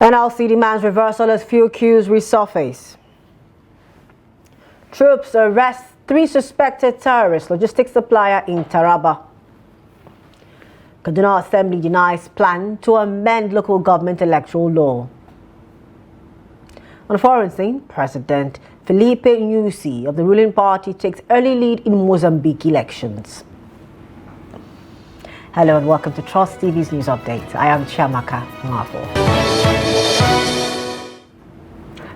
NLC demands reversal as fuel queues resurface. Troops arrest 3 suspected terrorist logistics supplier in Taraba. Kaduna Assembly denies plan to amend local government electoral law. On the foreign scene, President Felipe Nyusi of the ruling party takes early lead in Mozambique elections. Hello and welcome to Trust TV's news update. I am Chiamaka Mwafo.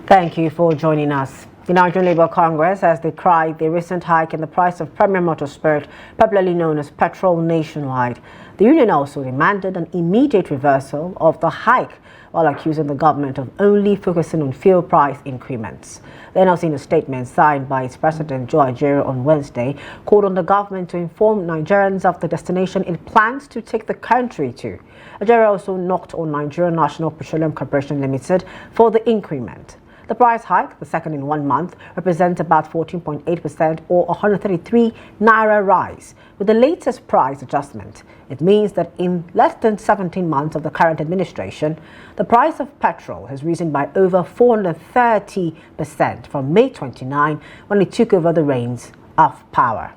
Thank you for joining us. The Nigerian Labour Congress has decried the recent hike in the price of premium motor spirit, popularly known as petrol, nationwide. The union also demanded an immediate reversal of the hike, while accusing the government of only focusing on fuel price increments. The NLC, in a statement signed by its president Joe Ajero on Wednesday, called on the government to inform Nigerians of the destination it plans to take the country to. Ajero also knocked on Nigerian National Petroleum Corporation Limited for the increment. The price hike, the second in 1 month, represents about 14.8% or 133 naira rise. With the latest price adjustment, it means that in less than 17 months of the current administration, the price of petrol has risen by over 430% from May 29, when it took over the reins of power.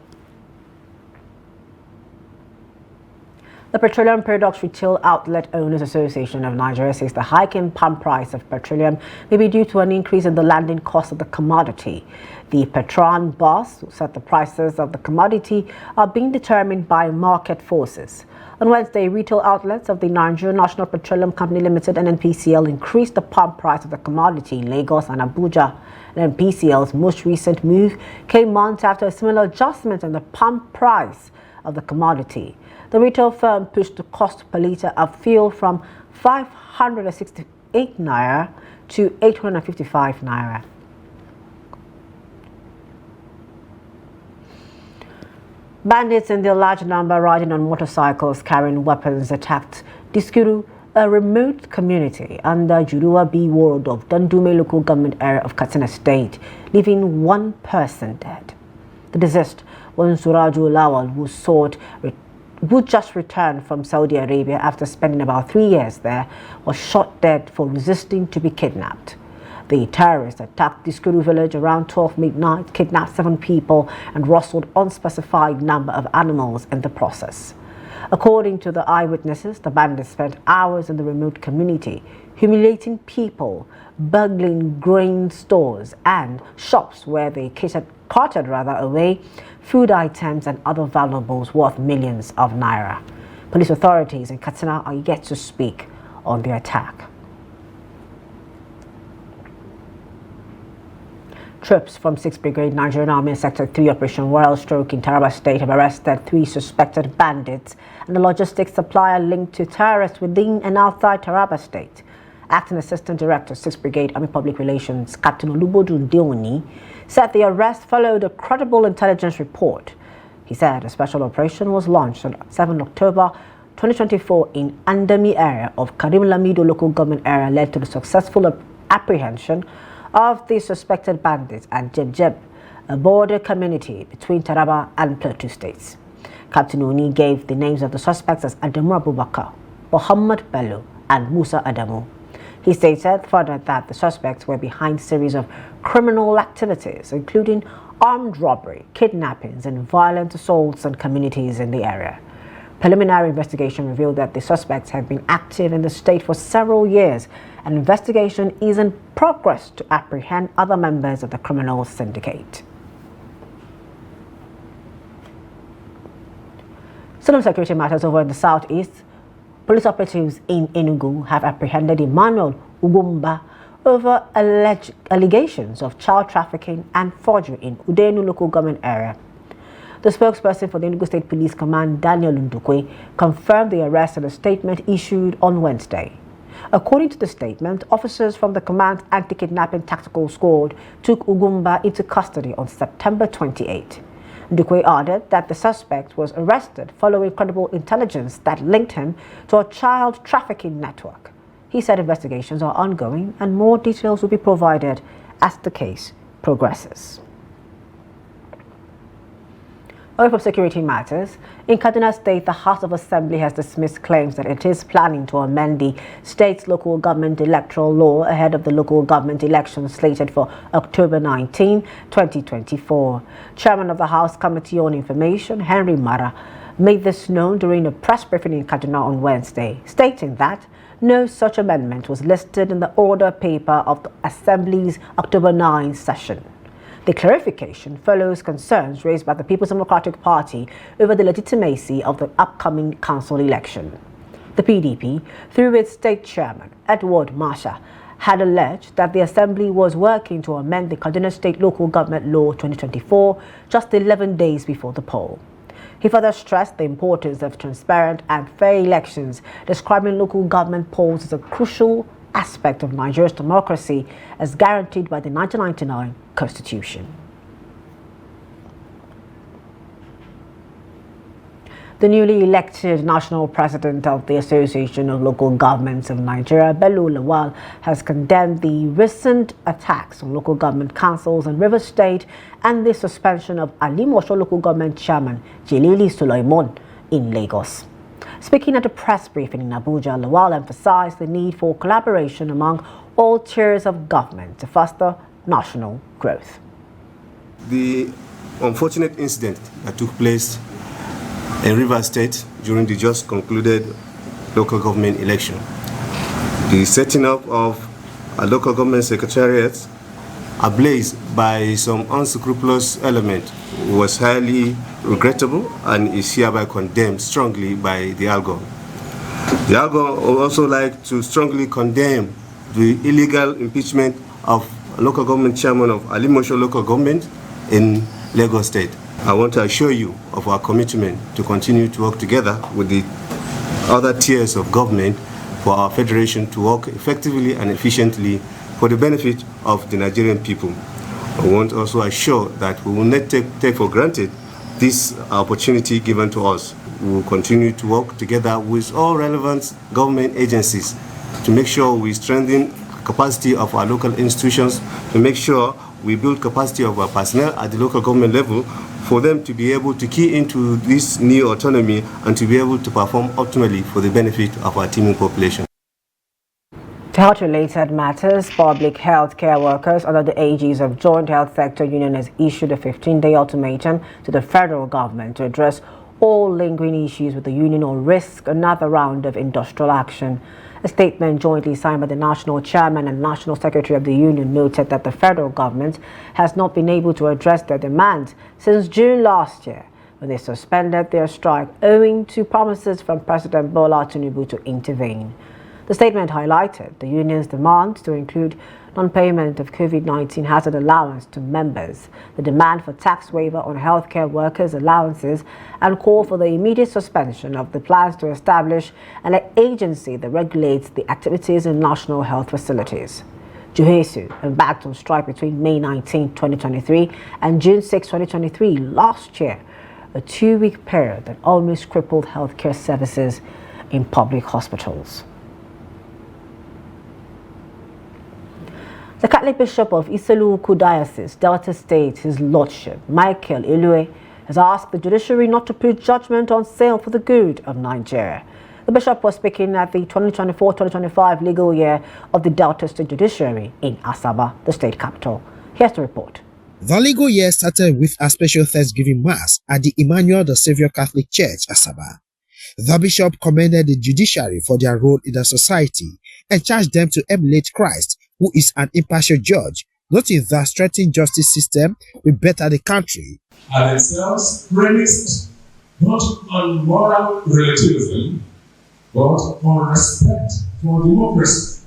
The Petroleum Products Retail Outlet Owners Association of Nigeria says the hike in pump price of petroleum may be due to an increase in the landing cost of the commodity. The PETROAN boss said the prices of the commodity are being determined by market forces. On Wednesday, retail outlets of the Nigerian National Petroleum Company Limited (NNPCL) increased the pump price of the commodity in Lagos and Abuja. NNPCL's most recent move came months after a similar adjustment in the pump price of the commodity. The retail firm pushed the cost per litre of fuel from 568 naira to 855 naira. Bandits in their large number riding on motorcycles carrying weapons attacked Diskuru, a remote community under Juruwa B ward of Dandume local government area of Katsina State, leaving 1 person dead. The deceased was Suraju Lawal, who just returned from Saudi Arabia after spending about 3 years there, was shot dead for resisting to be kidnapped. The terrorists attacked Diskuru village around 12 midnight, kidnapped 7 people and rustled unspecified number of animals in the process. According to the eyewitnesses, the bandits spent hours in the remote community, humiliating people, burgling grain stores and shops where they carted away food items and other valuables worth millions of naira. Police authorities in Katsina are yet to speak on the attack. Troops from 6th Brigade Nigerian Army Sector 3 Operation Royal Stroke in Taraba State have arrested 3 suspected bandits and a logistics supplier linked to terrorists within and outside Taraba State. Acting Assistant Director, 6th Brigade Army Public Relations, Captain Olubodu Deoni, said the arrest followed a credible intelligence report. He said a special operation was launched on 7 October 2024 in Andami area of Karim Lamido local government area, led to the successful apprehension of the suspected bandits at Jebjeb, a border community between Taraba and Plateau states. Captain Oni gave the names of the suspects as Adamu Abubakar, Muhammad Bello, and Musa Adamu. He stated further that the suspects were behind a series of criminal activities, including armed robbery, kidnappings, and violent assaults on communities in the area. Preliminary investigation revealed that the suspects have been active in the state for several years, and investigation is in progress to apprehend other members of the criminal syndicate. Still on security matters over in the southeast, police operatives in Enugu have apprehended Emmanuel Ugumba over alleged allegations of child trafficking and forgery in Udenu local government area. The spokesperson for the Enugu State Police Command, Daniel Ndukwe, confirmed the arrest in a statement issued on Wednesday. According to the statement, officers from the command's anti-kidnapping tactical squad took Ugumba into custody on September 28. Ndukwe added that the suspect was arrested following credible intelligence that linked him to a child trafficking network. He said investigations are ongoing and more details will be provided as the case progresses. Away from security matters, in Kaduna State, the House of Assembly has dismissed claims that it is planning to amend the state's local government electoral law ahead of the local government elections slated for October 19, 2024. Chairman of the House Committee on Information, Henry Mara, made this known during a press briefing in Kaduna on Wednesday, stating that no such amendment was listed in the order paper of the Assembly's October 9 session. The clarification follows concerns raised by the People's Democratic Party over the legitimacy of the upcoming council election. The PDP, through its state chairman, Edward Marsha, had alleged that the Assembly was working to amend the Kaduna State Local Government Law 2024 just 11 days before the poll. He further stressed the importance of transparent and fair elections, describing local government polls as a crucial aspect of Nigeria's democracy as guaranteed by the 1999 Constitution. The newly elected national president of the Association of Local Governments of Nigeria, Bello Lawal, has condemned the recent attacks on local government councils in Rivers State and the suspension of Alimosho Local Government Chairman Jelili Sulaiman in Lagos. Speaking at a press briefing in Abuja, Lawal emphasized the need for collaboration among all tiers of government to foster national growth. The unfortunate incident that took place in Rivers State during the just concluded local government election, the setting up of a local government secretariat ablaze by some unscrupulous element was highly regrettable and is hereby condemned strongly by the ALGO. The ALGO would also like to strongly condemn the illegal impeachment of a local government chairman of Alimosho local government in Lagos State. I want to assure you of our commitment to continue to work together with the other tiers of government for our federation to work effectively and efficiently for the benefit of the Nigerian people. I want to also assure that we will not take for granted this opportunity given to us. We will continue to work together with all relevant government agencies to make sure we strengthen capacity of our local institutions, to make sure we build capacity of our personnel at the local government level for them to be able to key into this new autonomy and to be able to perform optimally for the benefit of our teeming population. To health-related matters, public health care workers under the aegis of Joint Health Sector Union has issued a 15-day ultimatum to the federal government to address all lingering issues with the union or risk another round of industrial action. A statement jointly signed by the National Chairman and National Secretary of the Union noted that the federal government has not been able to address their demands since June last year, when they suspended their strike owing to promises from President Bola Tinubu to intervene. The statement highlighted the union's demands to include non-payment of COVID-19 hazard allowance to members, the demand for tax waiver on healthcare workers' allowances, and call for the immediate suspension of the plans to establish an agency that regulates the activities in national health facilities. Juhesu embarked on strike between May 19, 2023 and June 6, 2023 last year, a 2-week period that almost crippled healthcare services in public hospitals. The Catholic Bishop of Iseluku Diocese, Delta State, His Lordship Michael Ilue, has asked the judiciary not to put judgment on sale for the good of Nigeria. The bishop was speaking at the 2024-2025 legal year of the Delta State Judiciary in Asaba, the state capital. Here's the report. The legal year started with a special Thanksgiving Mass at the Emmanuel the Savior Catholic Church, Asaba. The bishop commended the judiciary for their role in the society and charged them to emulate Christ, who is an impartial judge, noting that strengthening justice system will better the country. Are themselves premised not on moral relativism, but on respect for democracy,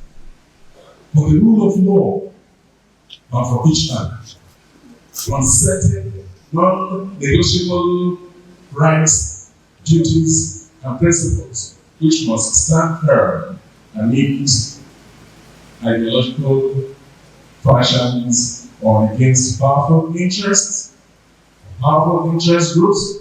for the rule of law, and for each other, on certain non-negotiable rights, duties, and principles which must stand firm amid ideological factions or against powerful interests, powerful interest groups,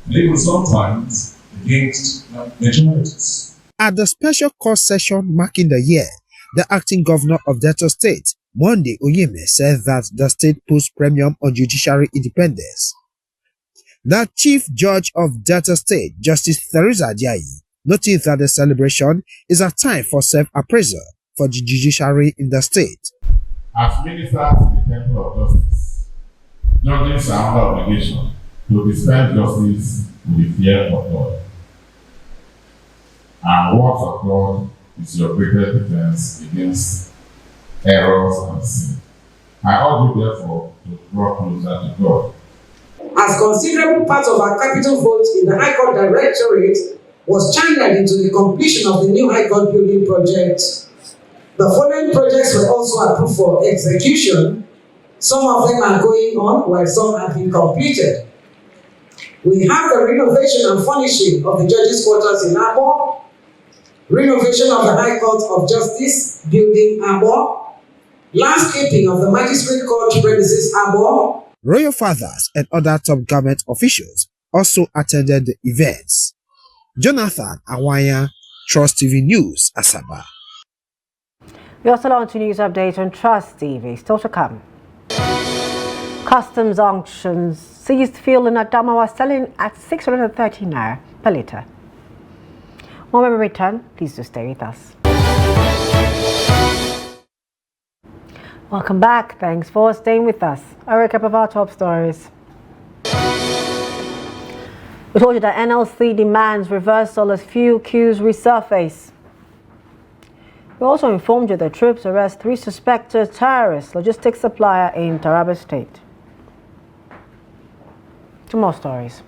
and even sometimes against majorities. At the special court session marking the year, the acting governor of Delta State, Monday Oyeme, said that the state puts premium on judiciary independence. The Chief Judge of Delta State, Justice Theresa Ajayi, noted that the celebration is a time for self-appraisal for the judiciary in the state. As ministers in the Temple of Justice, judges are under obligation to dispense justice with the fear of God. And words of God is your greatest defense against errors and sin. I urge you, therefore, to draw closer to God. As considerable part of our capital vote in the High Court Directorate was channeled into the completion of the new High Court building project, the following projects were also approved for execution. Some of them are going on, while some have been completed. We have the renovation and furnishing of the judges' quarters in Abo, renovation of the High Court of Justice building Abo, landscaping of the Magistrate Court premises Abo. Royal fathers and other top government officials also attended the events. Jonathan Awaya, Trust TV News, Asaba. We also launch a news update on Trust TV. Still to come. Customs auctions seized fuel in Adamawa selling at 630 naira per litre. When we return, please do stay with us. Welcome back. Thanks for staying with us. A recap of our top stories. We told you that NLC demands reversal as fuel queues resurface. We also informed you that troops arrest 3 suspected terrorist logistics supplier in Taraba State. 2 more stories.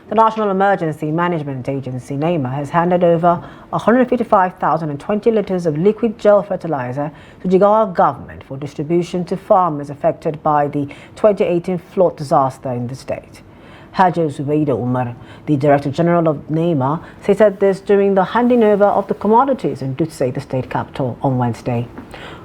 The National Emergency Management Agency, NEMA, has handed over 155,020 litres of liquid gel fertilizer to Jigawa government for distribution to farmers affected by the 2018 flood disaster in the state. Haji Zubaida Umar, the Director General of NEMA, said this during the handing over of the commodities in Dutse, the state capital, on Wednesday.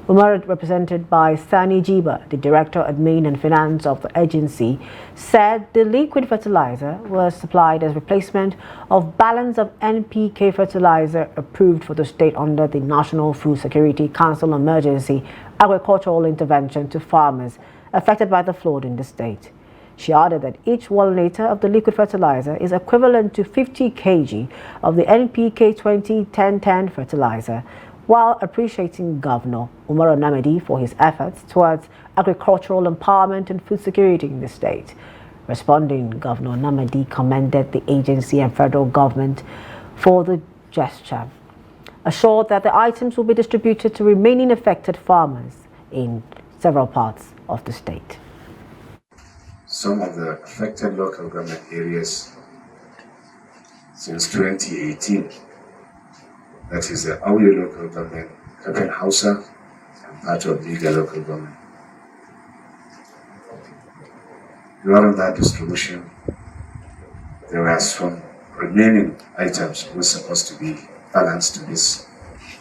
Umar, represented by Sani Jiba, the Director Admin and Finance of the agency, said the liquid fertilizer was supplied as replacement of balance of NPK fertilizer approved for the state under the National Food Security Council Emergency Agricultural Intervention to farmers affected by the flood in the state. She added that each 1 litre of the liquid fertilizer is equivalent to 50 kg of the NPK 20-10-10 fertilizer, while appreciating Governor Umar Namadi for his efforts towards agricultural empowerment and food security in the state. Responding, Governor Namadi commended the agency and federal government for the gesture, assured that the items will be distributed to remaining affected farmers in several parts of the state. Some of the affected local government areas since 2018, that is the Auyo local government, Kapen Hausa, and part of Liga local government. During that distribution, there were some remaining items were supposed to be balanced to these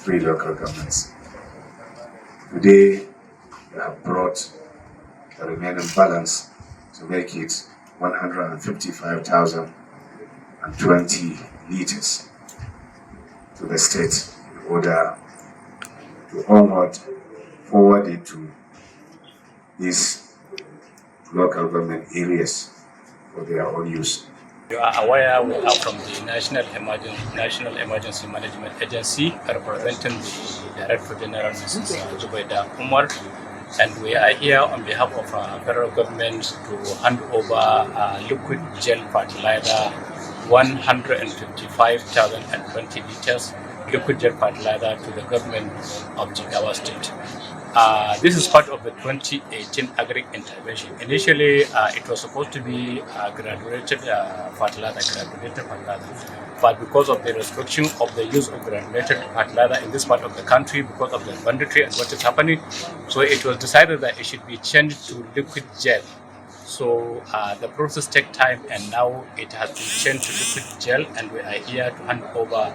3 local governments. Today, we have brought the remaining balance to make it 155,020 liters to the state in order to forward it to these local government areas for their own use. You are aware we are from the National Emergency Management Agency representing the Director General, Mrs. Zubaida Umar. And we are here on behalf of our federal government to hand over liquid gel fertilizer, 155,020 liters liquid gel fertilizer to the government of Jigawa State. This is part of the 2018 agri intervention. Initially, it was supposed to be granulated fertilizer, but because of the restriction of the use of granulated fertilizer in this part of the country, because of the banditry and what is happening, so it was decided that it should be changed to liquid gel. So the process takes time, and now it has been changed to liquid gel, and we are here to hand over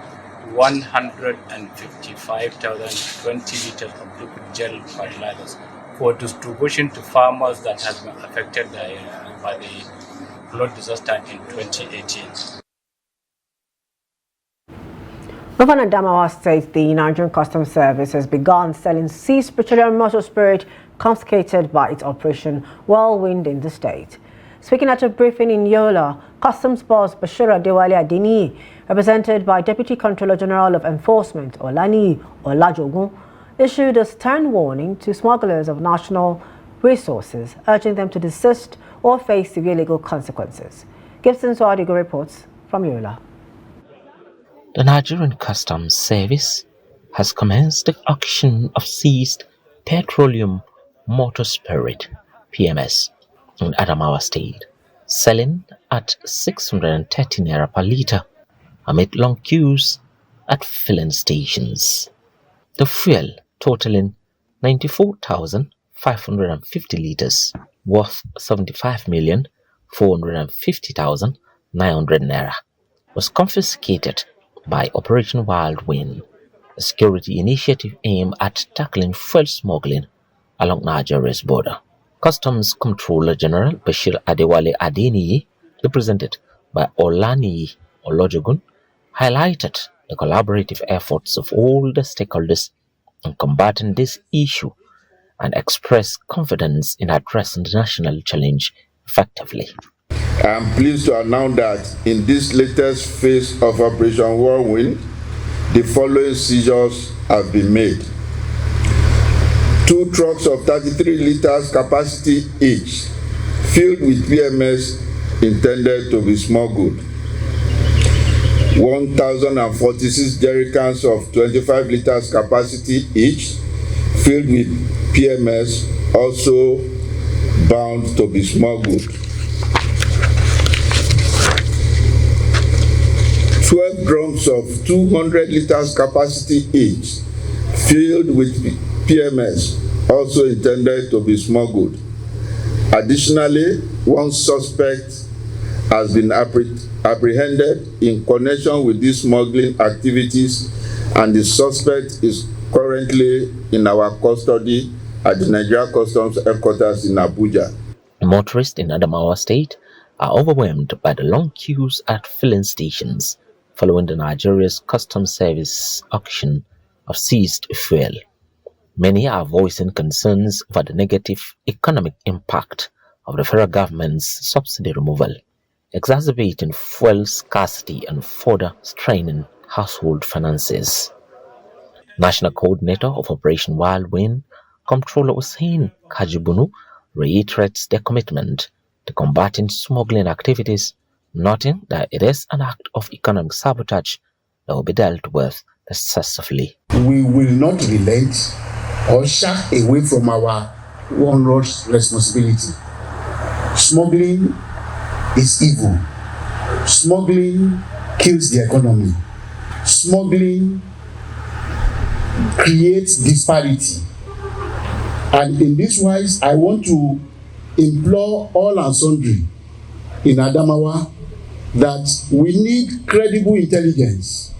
155,020 liters of liquid gel fertilizers for distribution to farmers that has been affected by the flood disaster in 2018. Over in Adamawa State, the Nigerian Customs Service has begun selling seized petroleum motor spirit confiscated by its Operation Whirlwind in the state. Speaking at a briefing in Yola, Customs Boss Bashir Adewale Adeniyi, represented by Deputy Controller General of Enforcement Olani Olajogun, issued a stern warning to smugglers of national resources, urging them to desist or face severe legal consequences. Gibson Swadigo reports from Yola. The Nigerian Customs Service has commenced the auction of seized petroleum motor spirit (PMS) in Adamawa State, selling at 630 naira per litre amid long queues at filling stations. The fuel, totaling 94,550 litres, worth 75,450,900 naira, was confiscated by Operation Wild Wind, a security initiative aimed at tackling fuel smuggling along Nigeria's border. Customs Controller General Bashir Adewale Adeniyi, represented by Olani Olajogun, highlighted the collaborative efforts of all the stakeholders in combating this issue and expressed confidence in addressing the national challenge effectively. I am pleased to announce that in this latest phase of Operation Whirlwind, the following seizures have been made. 2 trucks of 33 liters capacity each, filled with PMS intended to be smuggled. 1,046 jerrycans of 25 liters capacity each, filled with PMS, also bound to be smuggled. 12 drums of 200 liters capacity each, filled with PMS, also intended to be smuggled. Additionally, 1 suspect has been apprehended in connection with these smuggling activities, and the suspect is currently in our custody at the Nigeria Customs headquarters in Abuja. Motorists in Adamawa State are overwhelmed by the long queues at filling stations following the Nigeria's Customs Service auction of seized fuel. Many are voicing concerns over the negative economic impact of the federal government's subsidy removal, exacerbating fuel scarcity and further straining household finances. National Coordinator of Operation Wild Wind, Comptroller Hussein Kajibunu, reiterates their commitment to combating smuggling activities, noting that it is an act of economic sabotage that will be dealt with decisively. We will not relent or shy away from our onerous responsibility. Smuggling is evil. Smuggling kills the economy. Smuggling creates disparity. And in this wise, I want to implore all and sundry in Adamawa that we need credible intelligence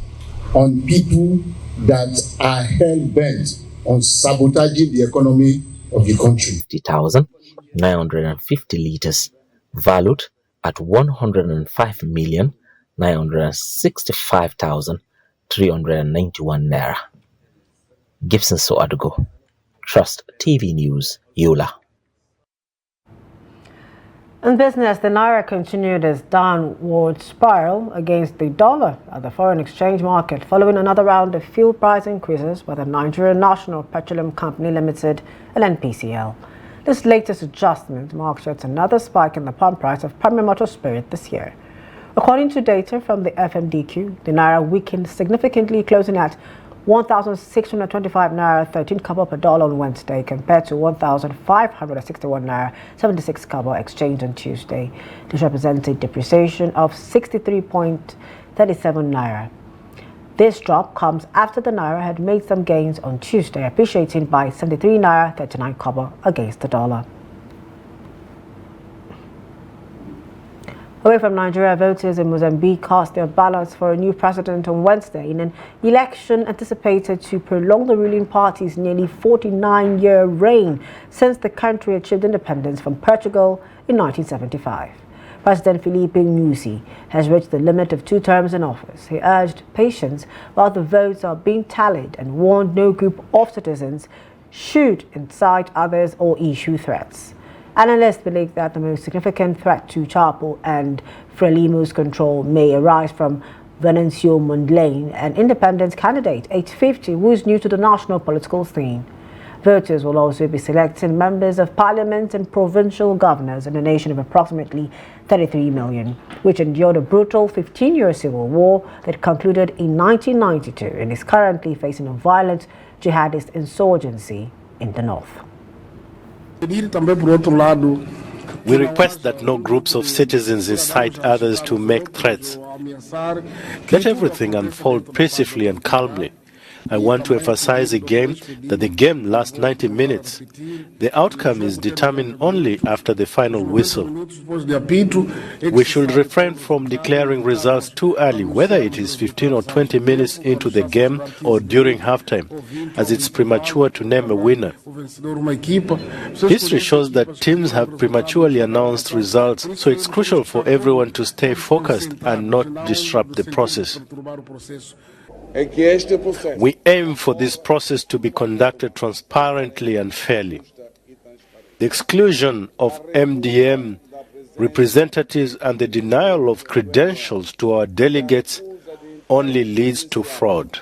on people that are hell-bent on sabotaging the economy of the country. 50,950 litres, valued at 105,965,391 naira. Gibson Soadugo, Trust TV News, Yola. In business, the Naira continued its downward spiral against the dollar at the foreign exchange market following another round of fuel price increases by the Nigerian National Petroleum Company Limited and NPCL. This latest adjustment marks yet another spike in the pump price of primary motor spirit this year. According to data from the FMDQ, the Naira weakened significantly, closing at 1,625 naira 13 kobo per dollar on Wednesday compared to 1,561 naira 76 kobo exchanged on Tuesday. This represents a depreciation of 63.37 naira. This drop comes after the Naira had made some gains on Tuesday, appreciating by 73 naira 39 kobo against the dollar. Away from Nigeria, voters in Mozambique cast their ballots for a new president on Wednesday in an election anticipated to prolong the ruling party's nearly 49-year reign since the country achieved independence from Portugal in 1975. President Filipe Nyusi has reached the limit of 2 terms in office. He urged patience while the votes are being tallied and warned no group of citizens should incite others or issue threats. Analysts believe that the most significant threat to Chapo and Frelimu's control may arise from Venancio Mondlane, an independent candidate, age 50, who is new to the national political scene. Voters will also be selecting members of parliament and provincial governors in a nation of approximately 33 million, which endured a brutal 15-year civil war that concluded in 1992 and is currently facing a violent jihadist insurgency in the north. We request that no groups of citizens incite others to make threats. Let everything unfold peacefully and calmly. I want to emphasize again that the game lasts 90 minutes. The outcome is determined only after the final whistle. We should refrain from declaring results too early, whether it is 15 or 20 minutes into the game or during halftime, as it's premature to name a winner. History shows that teams have prematurely announced results, so it's crucial for everyone to stay focused and not disrupt the process. We aim for this process to be conducted transparently and fairly. The exclusion of MDM representatives and the denial of credentials to our delegates only leads to fraud.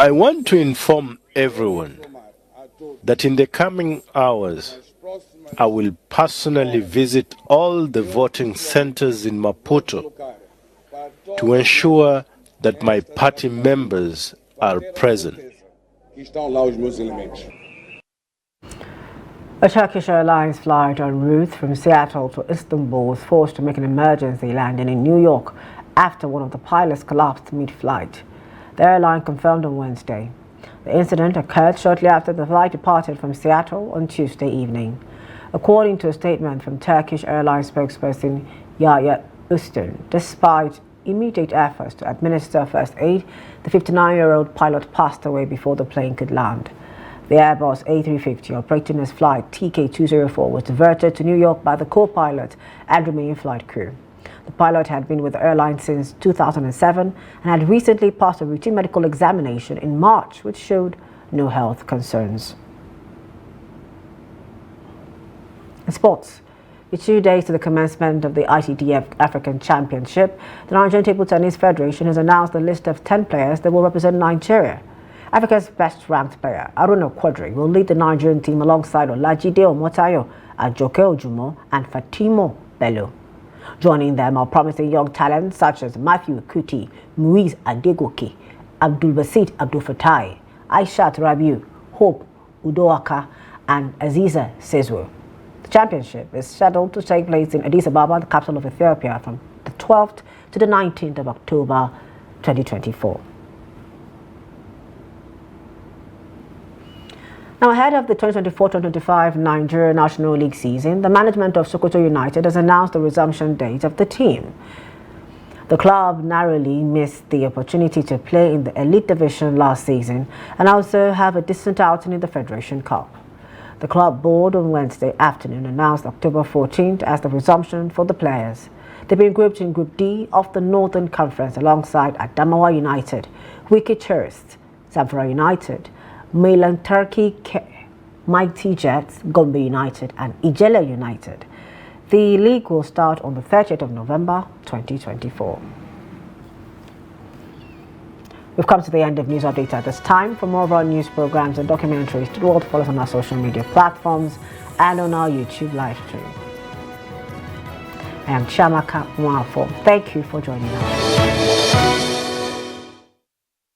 I want to inform everyone that in the coming hours, I will personally visit all the voting centers in Maputo to ensure that my party members are present. A Turkish Airlines flight en route from Seattle to Istanbul was forced to make an emergency landing in New York after one of the pilots collapsed mid-flight. The airline confirmed on Wednesday. The incident occurred shortly after the flight departed from Seattle on Tuesday evening. According to a statement from Turkish Airlines spokesperson Yahya Usturn, despite immediate efforts to administer first aid, the 59-year-old pilot passed away before the plane could land. The Airbus A350 operating as flight TK204 was diverted to New York by the co-pilot and remaining flight crew. The pilot had been with the airline since 2007 and had recently passed a routine medical examination in March, which showed no health concerns. In sports, with 2 days to the commencement of the ITTF African Championship, the Nigerian Table Tennis Federation has announced a list of 10 players that will represent Nigeria. Africa's best-ranked player, Aruna Quadri, will lead the Nigerian team alongside Olajide Omotayo, Ajoke Ojumo, and Fatimo Bello. Joining them are promising young talents such as Matthew Kuti, Muiz Adegoke, Abdulbasit Abdulfatai, Aishat Rabiu, Hope Udoaka, and Aziza Sezwo. The championship is scheduled to take place in Addis Ababa, the capital of Ethiopia, from the 12th to the 19th of October 2024. Now, ahead of the 2024-2025 Nigeria National League season, the management of Sokoto United has announced the resumption date of the team. The club narrowly missed the opportunity to play in the elite division last season and also have a decent outing in the Federation Cup. The club board on Wednesday afternoon announced October 14th as the resumption for the players. They've been grouped in Group D of the Northern Conference alongside Adamawa United, Wiki Tourists, Zamfara United, Milan Turkey, Mighty Jets, Gombe United and Ijele United. The league will start on the 30th of November 2024. We've come to the end of News Update at this time. For more of our news programs and documentaries, do follow us on our social media platforms and on our YouTube live stream. I am Chiamaka Mwafo. Thank you for joining us.